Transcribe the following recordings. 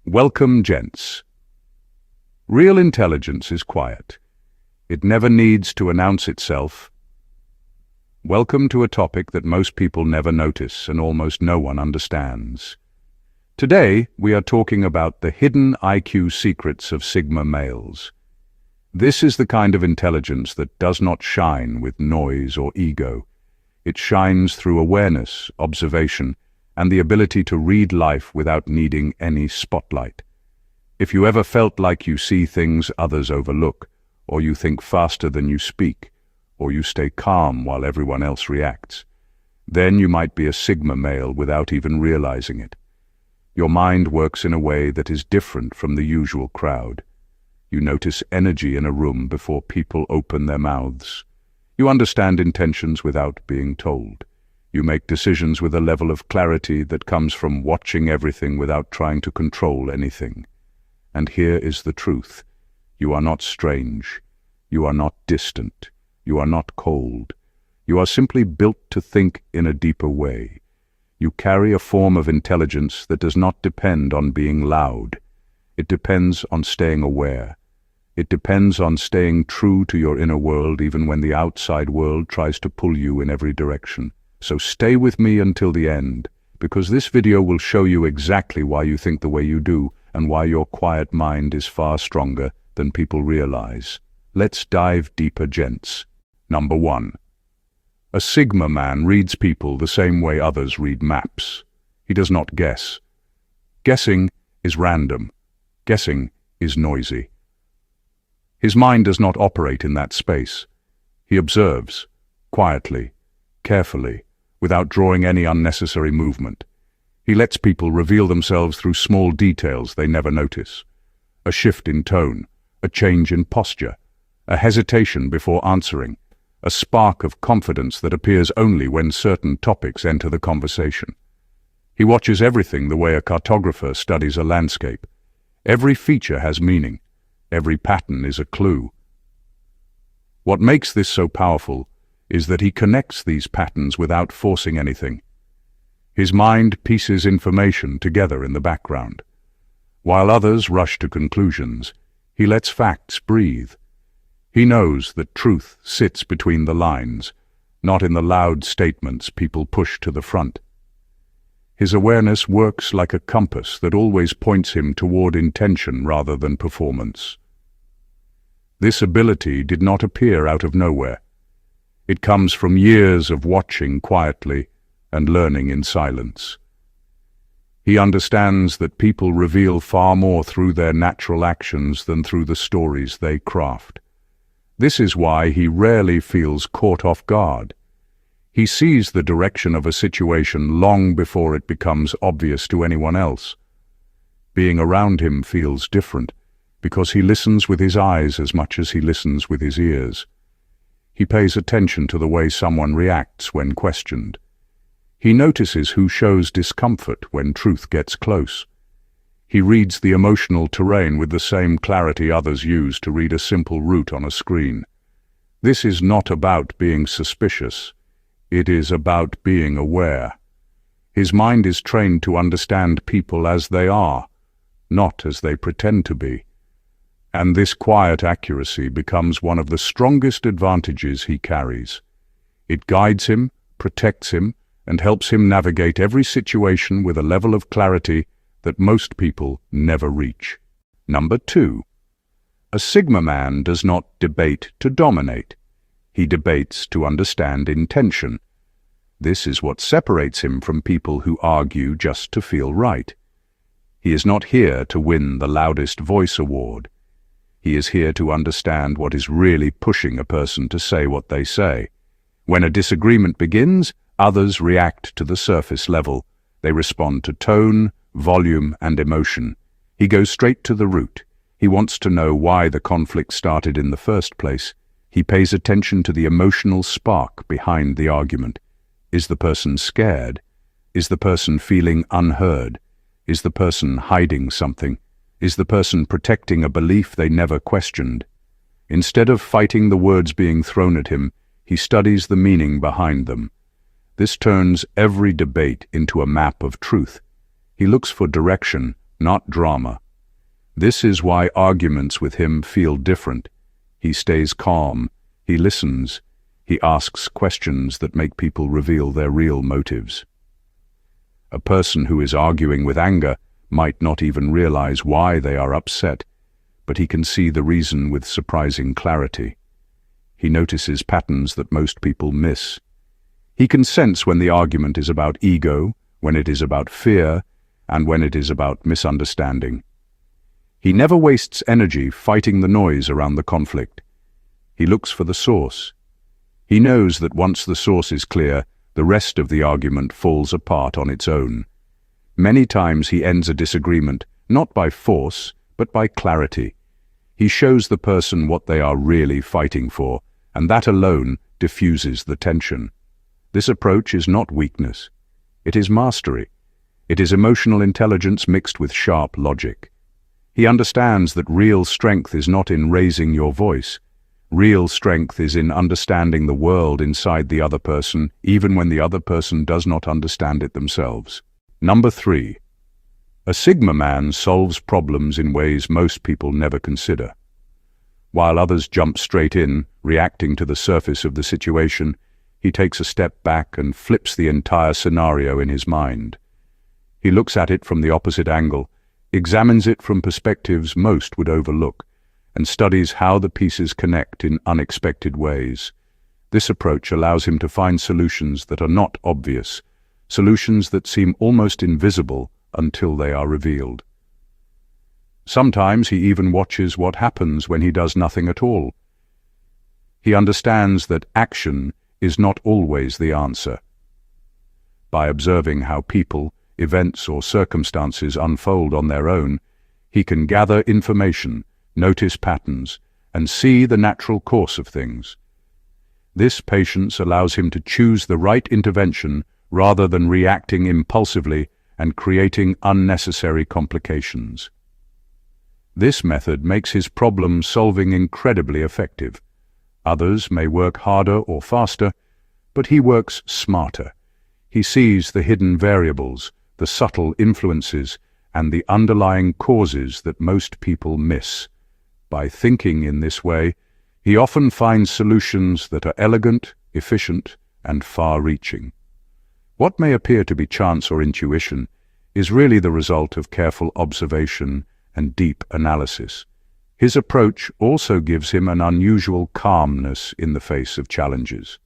Welcome, gents. Real intelligence is quiet. It never needs to announce itself. Welcome to a topic that most people never notice and almost no one understands. Today, we are talking about the hidden IQ secrets of Sigma males. This is the kind of intelligence that does not shine with noise or ego. It shines through awareness, observation, and the ability to read life without needing any spotlight. If you ever felt like you see things others overlook, or you think faster than you speak, or you stay calm while everyone else reacts, then you might be a Sigma male without even realizing it. Your mind works in a way that is different from the usual crowd. You notice energy in a room before people open their mouths. You understand intentions without being told. You make decisions with a level of clarity that comes from watching everything without trying to control anything. And here is the truth. You are not strange. You are not distant. You are not cold. You are simply built to think in a deeper way. You carry a form of intelligence that does not depend on being loud. It depends on staying aware. It depends on staying true to your inner world even when the outside world tries to pull you in every direction. So stay with me until the end, because this video will show you exactly why you think the way you do and why your quiet mind is far stronger than people realize. Let's dive deeper, gents. Number 1. A Sigma man reads people the same way others read maps. He does not guess. Guessing is random. Guessing is noisy. His mind does not operate in that space. He observes, quietly, carefully, without drawing any unnecessary movement. He lets people reveal themselves through small details they never notice. A shift in tone, a change in posture, a hesitation before answering, a spark of confidence that appears only when certain topics enter the conversation. He watches everything the way a cartographer studies a landscape. Every feature has meaning. Every pattern is a clue. What makes this so powerful is that he connects these patterns without forcing anything. His mind pieces information together in the background. While others rush to conclusions, he lets facts breathe. He knows that truth sits between the lines, not in the loud statements people push to the front. His awareness works like a compass that always points him toward intention rather than performance. This ability did not appear out of nowhere. It comes from years of watching quietly and learning in silence. He understands that people reveal far more through their natural actions than through the stories they craft. This is why he rarely feels caught off guard. He sees the direction of a situation long before it becomes obvious to anyone else. Being around him feels different because he listens with his eyes as much as he listens with his ears. He pays attention to the way someone reacts when questioned. He notices who shows discomfort when truth gets close. He reads the emotional terrain with the same clarity others use to read a simple route on a screen. This is not about being suspicious. It is about being aware. His mind is trained to understand people as they are, not as they pretend to be. And this quiet accuracy becomes one of the strongest advantages he carries. It guides him, protects him, and helps him navigate every situation with a level of clarity that most people never reach. Number 2. A Sigma man does not debate to dominate. He debates to understand intention. This is what separates him from people who argue just to feel right. He is not here to win the loudest voice award. He is here to understand what is really pushing a person to say what they say. When a disagreement begins, others react to the surface level. They respond to tone, volume, and emotion. He goes straight to the root. He wants to know why the conflict started in the first place. He pays attention to the emotional spark behind the argument. Is the person scared? Is the person feeling unheard? Is the person hiding something? Is the person protecting a belief they never questioned? Instead of fighting the words being thrown at him, he studies the meaning behind them. This turns every debate into a map of truth. He looks for direction, not drama. This is why arguments with him feel different. He stays calm, he listens, he asks questions that make people reveal their real motives. A person who is arguing with anger might not even realize why they are upset, but he can see the reason with surprising clarity. He notices patterns that most people miss. He can sense when the argument is about ego, when it is about fear, and when it is about misunderstanding. He never wastes energy fighting the noise around the conflict. He looks for the source. He knows that once the source is clear, the rest of the argument falls apart on its own. Many times he ends a disagreement, not by force, but by clarity. He shows the person what they are really fighting for, and that alone diffuses the tension. This approach is not weakness. It is mastery. It is emotional intelligence mixed with sharp logic. He understands that real strength is not in raising your voice. Real strength is in understanding the world inside the other person, even when the other person does not understand it themselves. Number 3. A Sigma man solves problems in ways most people never consider. While others jump straight in, reacting to the surface of the situation, he takes a step back and flips the entire scenario in his mind. He looks at it from the opposite angle, examines it from perspectives most would overlook, and studies how the pieces connect in unexpected ways. This approach allows him to find solutions that are not obvious, solutions that seem almost invisible until they are revealed. Sometimes he even watches what happens when he does nothing at all. He understands that action is not always the answer. By observing how people, events or circumstances unfold on their own, he can gather information, notice patterns, and see the natural course of things. This patience allows him to choose the right intervention rather than reacting impulsively and creating unnecessary complications. This method makes his problem-solving incredibly effective. Others may work harder or faster, but he works smarter. He sees the hidden variables, the subtle influences, and the underlying causes that most people miss. By thinking in this way, he often finds solutions that are elegant, efficient, and far-reaching. What may appear to be chance or intuition is really the result of careful observation and deep analysis. His approach also gives him an unusual calmness in the face of challenges.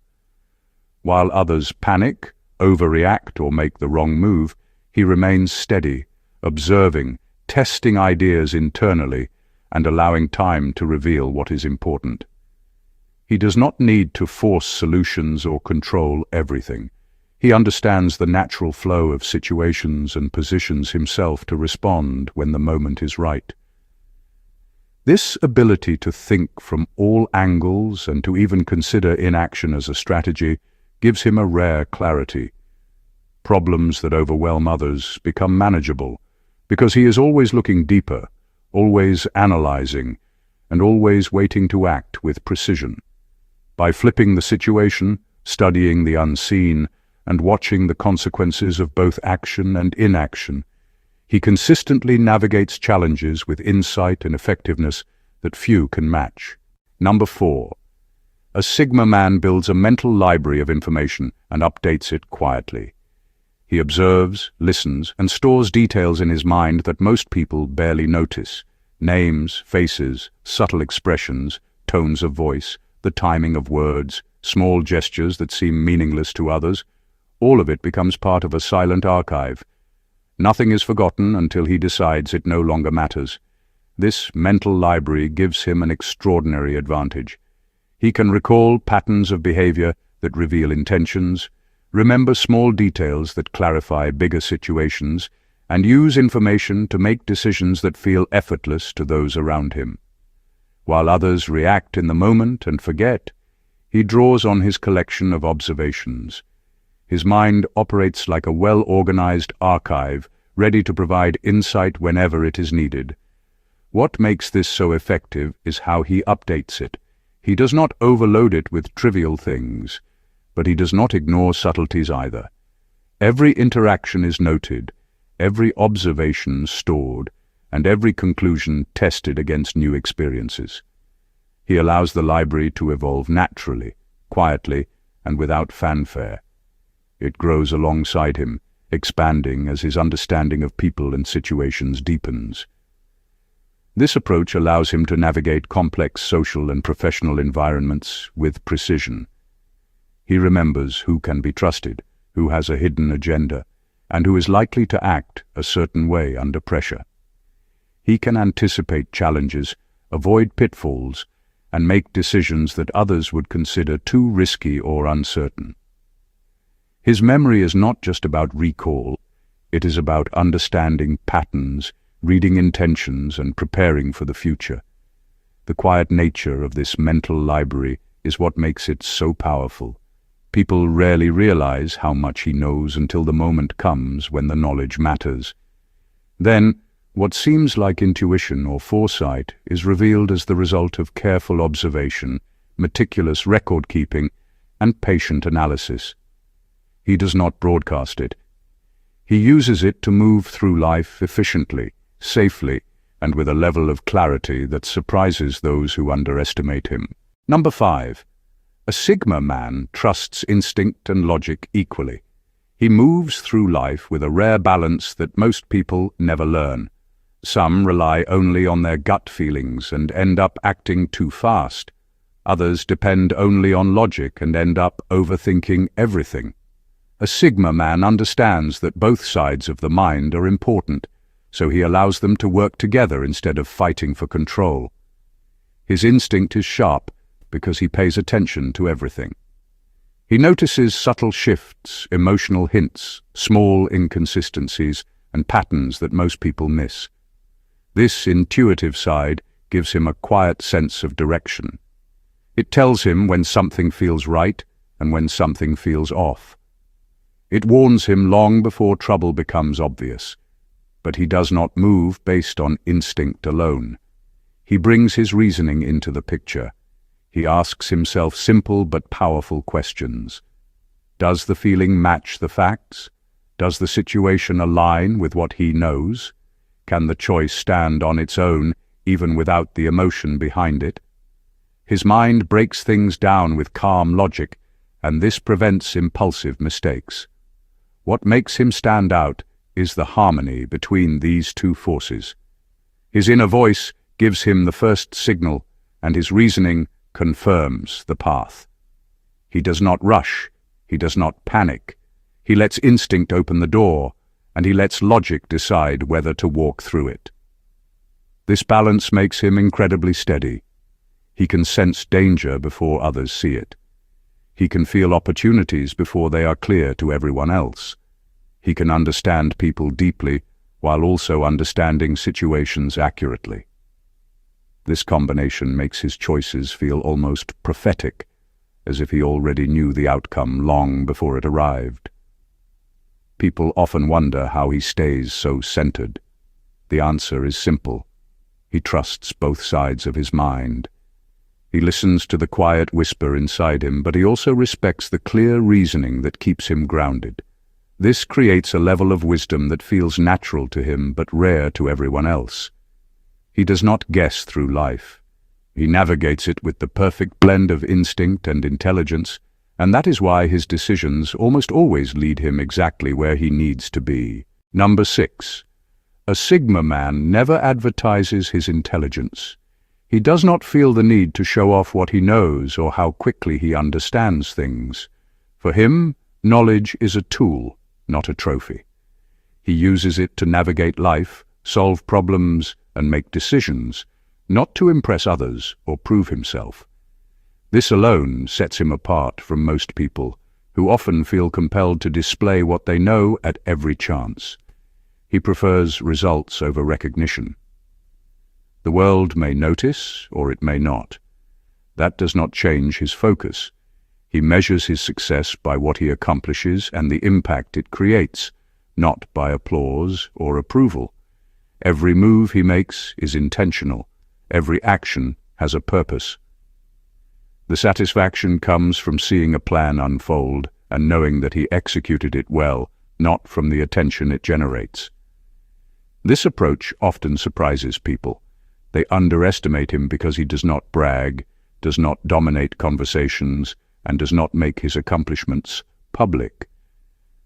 While others panic, overreact, or make the wrong move, he remains steady, observing, testing ideas internally, and allowing time to reveal what is important. He does not need to force solutions or control everything. He understands the natural flow of situations and positions himself to respond when the moment is right. This ability to think from all angles and to even consider inaction as a strategy gives him a rare clarity. Problems that overwhelm others become manageable because he is always looking deeper, always analyzing, and always waiting to act with precision. By flipping the situation, studying the unseen, and watching the consequences of both action and inaction, he consistently navigates challenges with insight and effectiveness that few can match. Number 4. A Sigma man builds a mental library of information and updates it quietly. He observes, listens, and stores details in his mind that most people barely notice. Names, faces, subtle expressions, tones of voice, the timing of words, small gestures that seem meaningless to others. All of it becomes part of a silent archive. Nothing is forgotten until he decides it no longer matters. This mental library gives him an extraordinary advantage. He can recall patterns of behavior that reveal intentions, remember small details that clarify bigger situations, and use information to make decisions that feel effortless to those around him. While others react in the moment and forget, he draws on his collection of observations. His mind operates like a well-organized archive, ready to provide insight whenever it is needed. What makes this so effective is how he updates it. He does not overload it with trivial things, but he does not ignore subtleties either. Every interaction is noted, every observation stored, and every conclusion tested against new experiences. He allows the library to evolve naturally, quietly, and without fanfare. It grows alongside him, expanding as his understanding of people and situations deepens. This approach allows him to navigate complex social and professional environments with precision. He remembers who can be trusted, who has a hidden agenda, and who is likely to act a certain way under pressure. He can anticipate challenges, avoid pitfalls, and make decisions that others would consider too risky or uncertain. His memory is not just about recall, it is about understanding patterns, reading intentions, and preparing for the future. The quiet nature of this mental library is what makes it so powerful. People rarely realize how much he knows until the moment comes when the knowledge matters. Then, what seems like intuition or foresight is revealed as the result of careful observation, meticulous record-keeping, and patient analysis. He does not broadcast it. He uses it to move through life efficiently, safely, and with a level of clarity that surprises those who underestimate him. Number 5. A Sigma man trusts instinct and logic equally. He moves through life with a rare balance that most people never learn. Some rely only on their gut feelings and end up acting too fast. Others depend only on logic and end up overthinking everything. A Sigma man understands that both sides of the mind are important, so he allows them to work together instead of fighting for control. His instinct is sharp because he pays attention to everything. He notices subtle shifts, emotional hints, small inconsistencies, and patterns that most people miss. This intuitive side gives him a quiet sense of direction. It tells him when something feels right and when something feels off. It warns him long before trouble becomes obvious, but he does not move based on instinct alone. He brings his reasoning into the picture. He asks himself simple but powerful questions. Does the feeling match the facts? Does the situation align with what he knows? Can the choice stand on its own, even without the emotion behind it? His mind breaks things down with calm logic, and this prevents impulsive mistakes. What makes him stand out is the harmony between these two forces. His inner voice gives him the first signal, and his reasoning confirms the path. He does not rush, he does not panic. He lets instinct open the door, and he lets logic decide whether to walk through it. This balance makes him incredibly steady. He can sense danger before others see it. He can feel opportunities before they are clear to everyone else. He can understand people deeply while also understanding situations accurately. This combination makes his choices feel almost prophetic, as if he already knew the outcome long before it arrived. People often wonder how he stays so centered. The answer is simple. He trusts both sides of his mind. He listens to the quiet whisper inside him, but he also respects the clear reasoning that keeps him grounded. This creates a level of wisdom that feels natural to him but rare to everyone else. He does not guess through life. He navigates it with the perfect blend of instinct and intelligence, and that is why his decisions almost always lead him exactly where he needs to be. Number 6. A Sigma man never advertises his intelligence. He does not feel the need to show off what he knows or how quickly he understands things. For him, knowledge is a tool, not a trophy. He uses it to navigate life, solve problems, and make decisions, not to impress others or prove himself. This alone sets him apart from most people, who often feel compelled to display what they know at every chance. He prefers results over recognition. The world may notice, or it may not. That does not change his focus. He measures his success by what he accomplishes and the impact it creates, not by applause or approval. Every move he makes is intentional. Every action has a purpose. The satisfaction comes from seeing a plan unfold and knowing that he executed it well, not from the attention it generates. This approach often surprises people. They underestimate him because he does not brag, does not dominate conversations, and does not make his accomplishments public.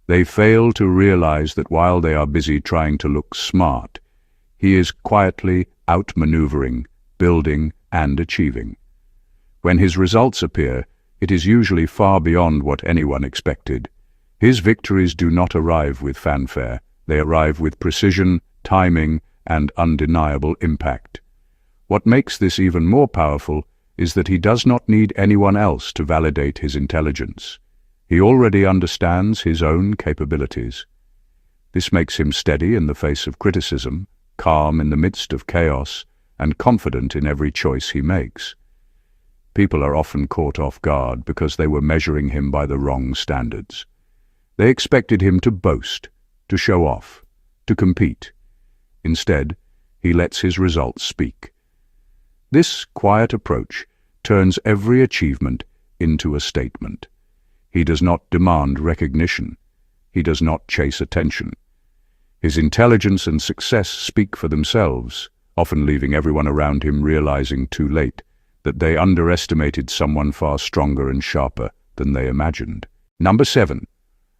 They fail to realize that while they are busy trying to look smart, he is quietly outmaneuvering, building, and achieving. When his results appear, it is usually far beyond what anyone expected. His victories do not arrive with fanfare. They arrive with precision, timing, and undeniable impact. What makes this even more powerful is that he does not need anyone else to validate his intelligence. He already understands his own capabilities. This makes him steady in the face of criticism, calm in the midst of chaos, and confident in every choice he makes. People are often caught off guard because they were measuring him by the wrong standards. They expected him to boast, to show off, to compete. Instead, he lets his results speak. This quiet approach turns every achievement into a statement. He does not demand recognition. He does not chase attention. His intelligence and success speak for themselves, often leaving everyone around him realizing too late that they underestimated someone far stronger and sharper than they imagined. Number 7.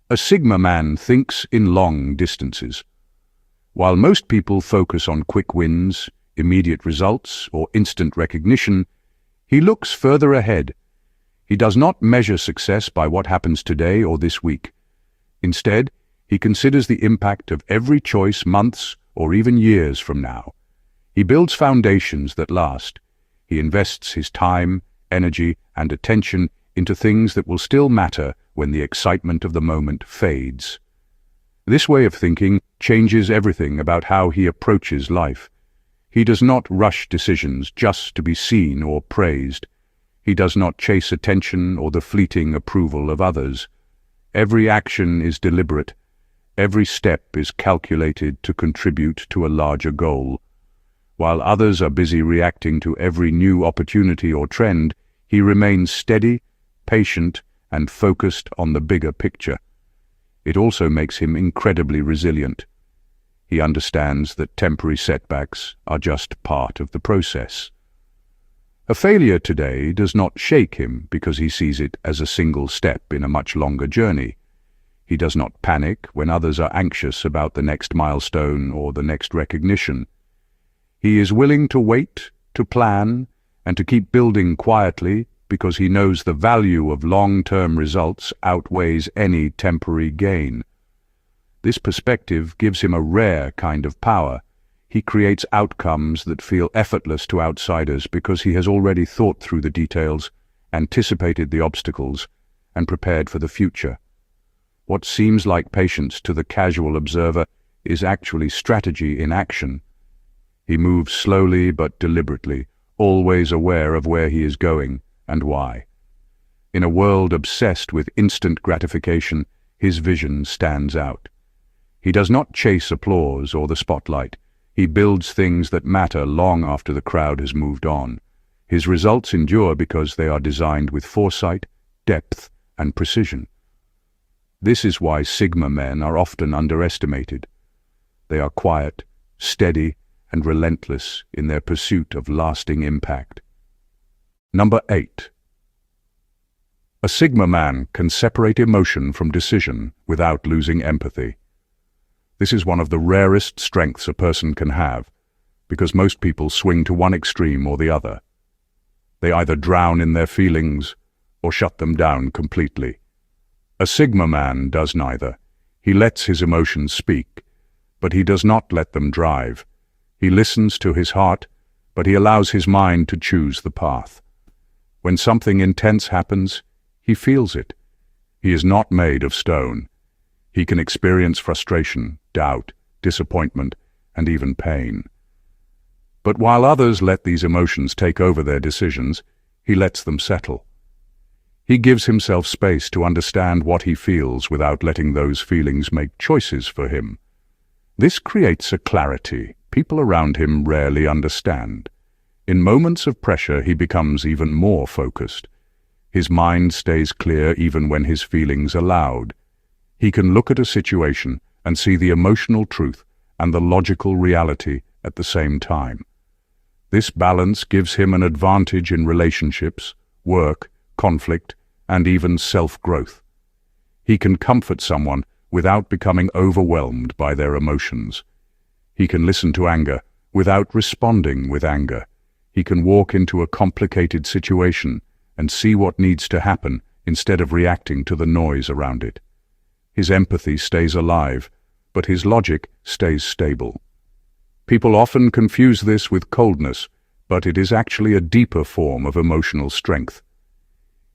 A Sigma man thinks in long distances. While most people focus on quick wins, immediate results, or instant recognition, he looks further ahead. He does not measure success by what happens today or this week. Instead, he considers the impact of every choice months or even years from now. He builds foundations that last. He invests his time, energy, and attention into things that will still matter when the excitement of the moment fades. This way of thinking changes everything about how he approaches life. He does not rush decisions just to be seen or praised. He does not chase attention or the fleeting approval of others. Every action is deliberate. Every step is calculated to contribute to a larger goal. While others are busy reacting to every new opportunity or trend, he remains steady, patient, and focused on the bigger picture. It also makes him incredibly resilient. He understands that temporary setbacks are just part of the process. A failure today does not shake him because he sees it as a single step in a much longer journey. He does not panic when others are anxious about the next milestone or the next recognition. He is willing to wait, to plan, and to keep building quietly because he knows the value of long-term results outweighs any temporary gain. This perspective gives him a rare kind of power. He creates outcomes that feel effortless to outsiders because he has already thought through the details, anticipated the obstacles, and prepared for the future. What seems like patience to the casual observer is actually strategy in action. He moves slowly but deliberately, always aware of where he is going and why. In a world obsessed with instant gratification, his vision stands out. He does not chase applause or the spotlight. He builds things that matter long after the crowd has moved on. His results endure because they are designed with foresight, depth, and precision. This is why Sigma men are often underestimated. They are quiet, steady, and relentless in their pursuit of lasting impact. Number 8. A Sigma man can separate emotion from decision without losing empathy. This is one of the rarest strengths a person can have, because most people swing to one extreme or the other. They either drown in their feelings or shut them down completely. A Sigma man does neither. He lets his emotions speak, but he does not let them drive. He listens to his heart, but he allows his mind to choose the path. When something intense happens, he feels it. He is not made of stone. He can experience frustration, doubt, disappointment, and even pain. But while others let these emotions take over their decisions, he lets them settle. He gives himself space to understand what he feels without letting those feelings make choices for him. This creates a clarity people around him rarely understand. In moments of pressure, he becomes even more focused. His mind stays clear even when his feelings are loud. He can look at a situation and see the emotional truth and the logical reality at the same time. This balance gives him an advantage in relationships, work, conflict, and even self-growth. He can comfort someone without becoming overwhelmed by their emotions. He can listen to anger without responding with anger. He can walk into a complicated situation and see what needs to happen instead of reacting to the noise around it. His empathy stays alive, but his logic stays stable. People often confuse this with coldness, but it is actually a deeper form of emotional strength.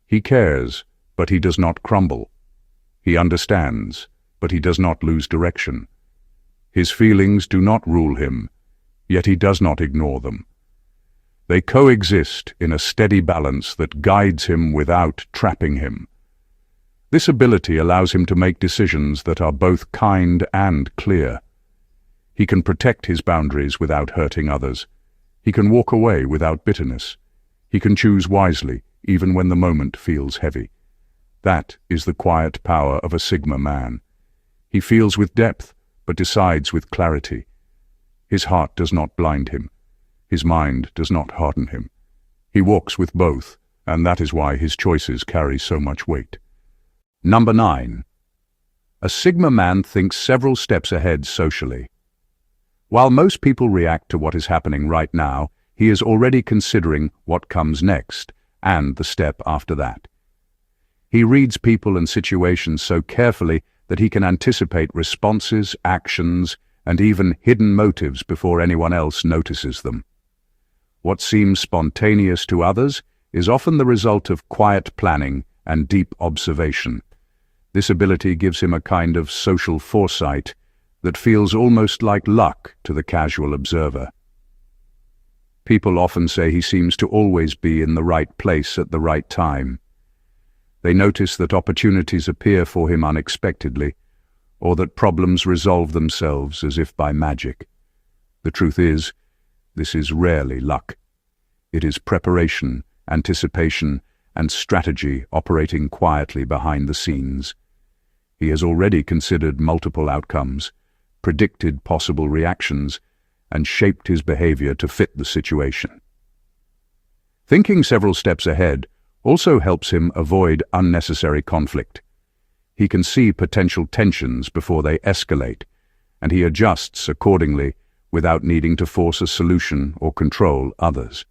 He cares, but he does not crumble. He understands, but he does not lose direction. His feelings do not rule him, yet he does not ignore them. They coexist in a steady balance that guides him without trapping him. This ability allows him to make decisions that are both kind and clear. He can protect his boundaries without hurting others. He can walk away without bitterness. He can choose wisely, even when the moment feels heavy. That is the quiet power of a Sigma man. He feels with depth, but decides with clarity. His heart does not blind him. His mind does not harden him. He walks with both, and that is why his choices carry so much weight. Number 9. A Sigma man thinks several steps ahead socially. While most people react to what is happening right now, he is already considering what comes next, and the step after that. He reads people and situations so carefully that he can anticipate responses, actions, and even hidden motives before anyone else notices them. What seems spontaneous to others is often the result of quiet planning and deep observation. This ability gives him a kind of social foresight that feels almost like luck to the casual observer. People often say he seems to always be in the right place at the right time. They notice that opportunities appear for him unexpectedly, or that problems resolve themselves as if by magic. The truth is, this is rarely luck. It is preparation, anticipation, and strategy operating quietly behind the scenes. He has already considered multiple outcomes, predicted possible reactions, and shaped his behavior to fit the situation. Thinking several steps ahead also helps him avoid unnecessary conflict. He can see potential tensions before they escalate, and he adjusts accordingly without needing to force a solution or control others.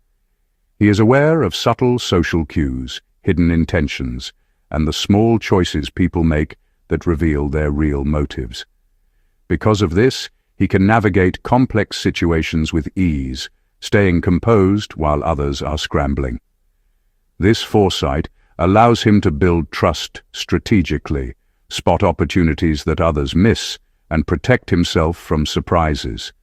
He is aware of subtle social cues, hidden intentions, and the small choices people make that reveal their real motives. Because of this, he can navigate complex situations with ease, staying composed while others are scrambling. This foresight allows him to build trust strategically, spot opportunities that others miss, and protect himself from surprises.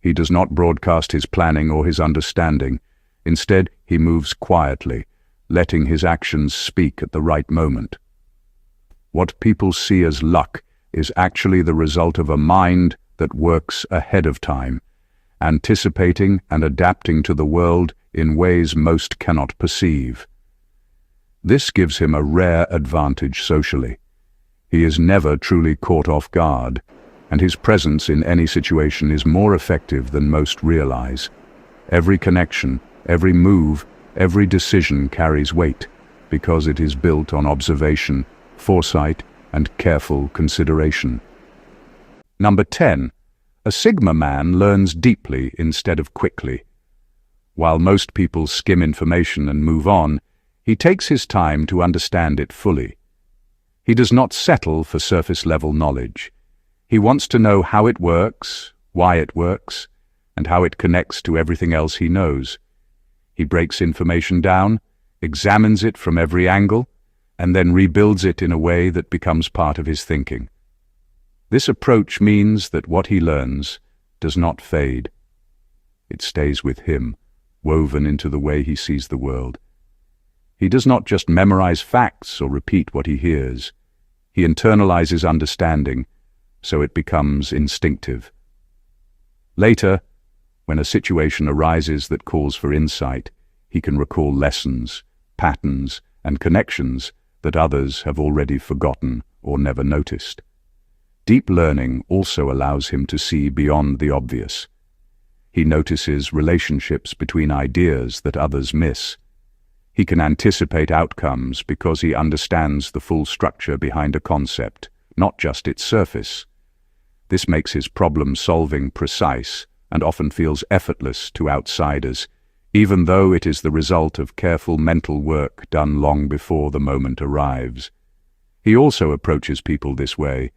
He does not broadcast his planning or his understanding. Instead, he moves quietly, letting his actions speak at the right moment. What people see as luck is actually the result of a mind that works ahead of time, anticipating and adapting to the world in ways most cannot perceive. This gives him a rare advantage socially. He is never truly caught off guard, and his presence in any situation is more effective than most realize. Every connection, every move, every decision carries weight, because it is built on observation, foresight, and careful consideration. Number 10. A Sigma man learns deeply instead of quickly. While most people skim information and move on, he takes his time to understand it fully. He does not settle for surface-level knowledge. He wants to know how it works, why it works, and how it connects to everything else he knows. He breaks information down, examines it from every angle, and then rebuilds it in a way that becomes part of his thinking. This approach means that what he learns does not fade. It stays with him, woven into the way he sees the world. He does not just memorize facts or repeat what he hears. He internalizes understanding, so it becomes instinctive. Later, when a situation arises that calls for insight, he can recall lessons, patterns, and connections that others have already forgotten or never noticed. Deep learning also allows him to see beyond the obvious. He notices relationships between ideas that others miss. He can anticipate outcomes because he understands the full structure behind a concept, not just its surface. This makes his problem-solving precise and often feels effortless to outsiders, even though it is the result of careful mental work done long before the moment arrives. He also approaches people this way.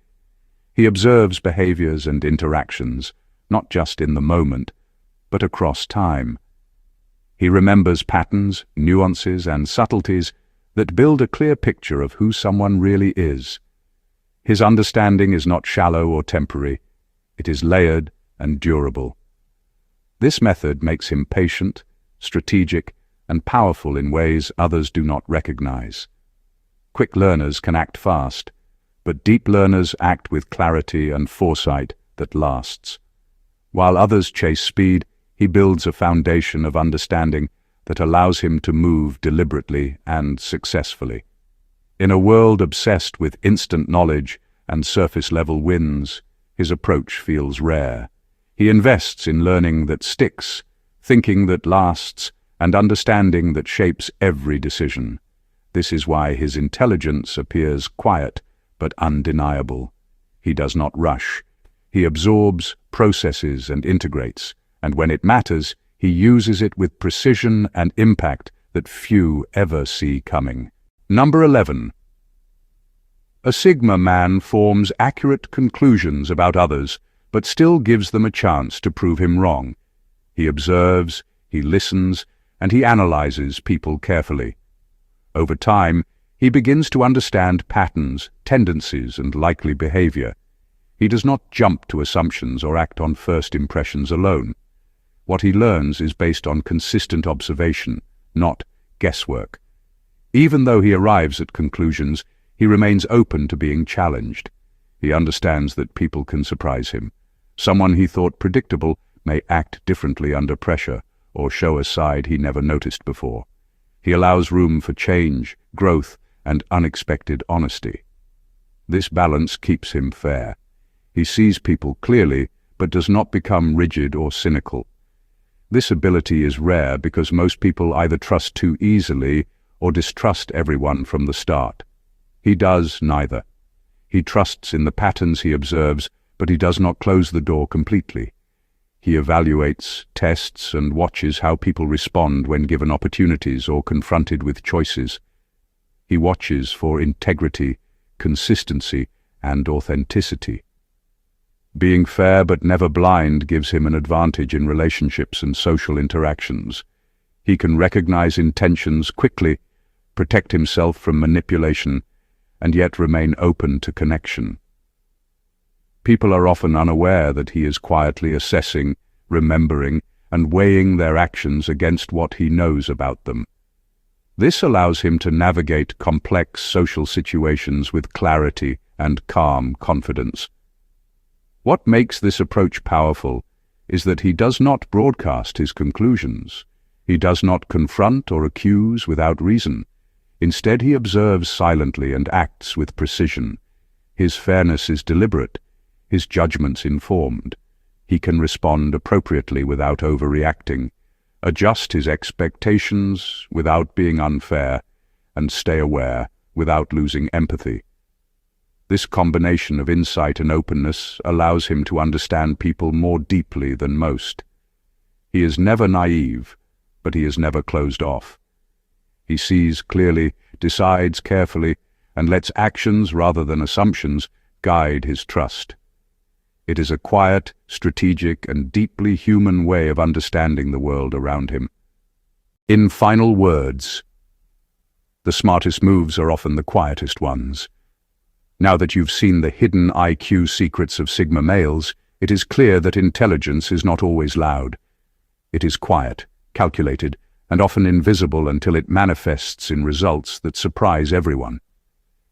He observes behaviors and interactions, not just in the moment, but across time. He remembers patterns, nuances, and subtleties that build a clear picture of who someone really is. His understanding is not shallow or temporary. It is layered and durable. This method makes him patient, strategic, and powerful in ways others do not recognize. Quick learners can act fast, but deep learners act with clarity and foresight that lasts. While others chase speed, he builds a foundation of understanding that allows him to move deliberately and successfully. In a world obsessed with instant knowledge and surface-level wins, his approach feels rare. He invests in learning that sticks, thinking that lasts, and understanding that shapes every decision. This is why his intelligence appears quiet but undeniable. He does not rush. He absorbs, processes, and integrates, and when it matters, he uses it with precision and impact that few ever see coming. Number 11. A Sigma man forms accurate conclusions about others, but still gives them a chance to prove him wrong. He observes, he listens, and he analyzes people carefully. Over time, he begins to understand patterns, tendencies, and likely behavior. He does not jump to assumptions or act on first impressions alone. What he learns is based on consistent observation, not guesswork. Even though he arrives at conclusions, he remains open to being challenged. He understands that people can surprise him. Someone he thought predictable may act differently under pressure or show a side he never noticed before. He allows room for change, growth, and unexpected honesty. This balance keeps him fair. He sees people clearly, but does not become rigid or cynical. This ability is rare because most people either trust too easily or distrust everyone from the start. He does neither. He trusts in the patterns he observes, but he does not close the door completely. He evaluates, tests, and watches how people respond when given opportunities or confronted with choices. He watches for integrity, consistency, and authenticity. Being fair but never blind gives him an advantage in relationships and social interactions. He can recognize intentions quickly, protect himself from manipulation, and yet remain open to connection. People are often unaware that he is quietly assessing, remembering, and weighing their actions against what he knows about them. This allows him to navigate complex social situations with clarity and calm confidence. What makes this approach powerful is that he does not broadcast his conclusions. He does not confront or accuse without reason. Instead, he observes silently and acts with precision. His fairness is deliberate, his judgments informed. He can respond appropriately without overreacting, adjust his expectations without being unfair, and stay aware without losing empathy. This combination of insight and openness allows him to understand people more deeply than most. He is never naive, but he is never closed off. He sees clearly, decides carefully, and lets actions rather than assumptions guide his trust. It is a quiet, strategic, and deeply human way of understanding the world around him. In final words, the smartest moves are often the quietest ones. Now that you've seen the hidden IQ secrets of Sigma males, it is clear that intelligence is not always loud. It is quiet, calculated, and often invisible until it manifests in results that surprise everyone.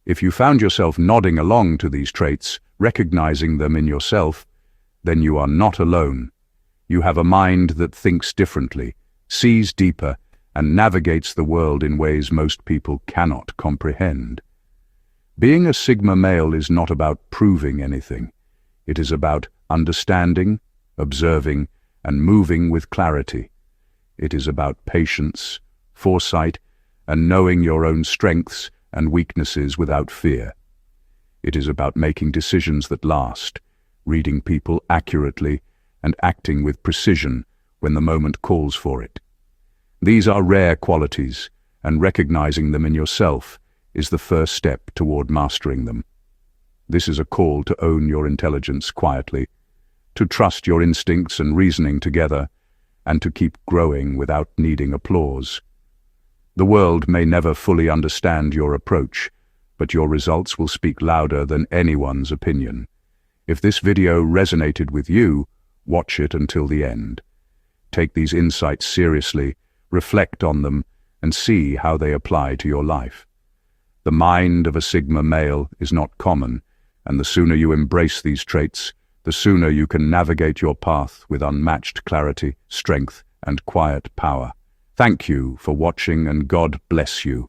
If you found yourself nodding along to these traits, recognizing them in yourself, then you are not alone. You have a mind that thinks differently, sees deeper, and navigates the world in ways most people cannot comprehend. Being a Sigma male is not about proving anything. It is about understanding, observing, and moving with clarity. It is about patience, foresight, and knowing your own strengths and weaknesses without fear. It is about making decisions that last, reading people accurately, and acting with precision when the moment calls for it. These are rare qualities, and recognizing them in yourself is the first step toward mastering them. This is a call to own your intelligence quietly, to trust your instincts and reasoning together, and to keep growing without needing applause. The world may never fully understand your approach, but your results will speak louder than anyone's opinion. If this video resonated with you, watch it until the end. Take these insights seriously, reflect on them, and see how they apply to your life. The mind of a Sigma male is not common, and the sooner you embrace these traits, the sooner you can navigate your path with unmatched clarity, strength, and quiet power. Thank you for watching, and God bless you.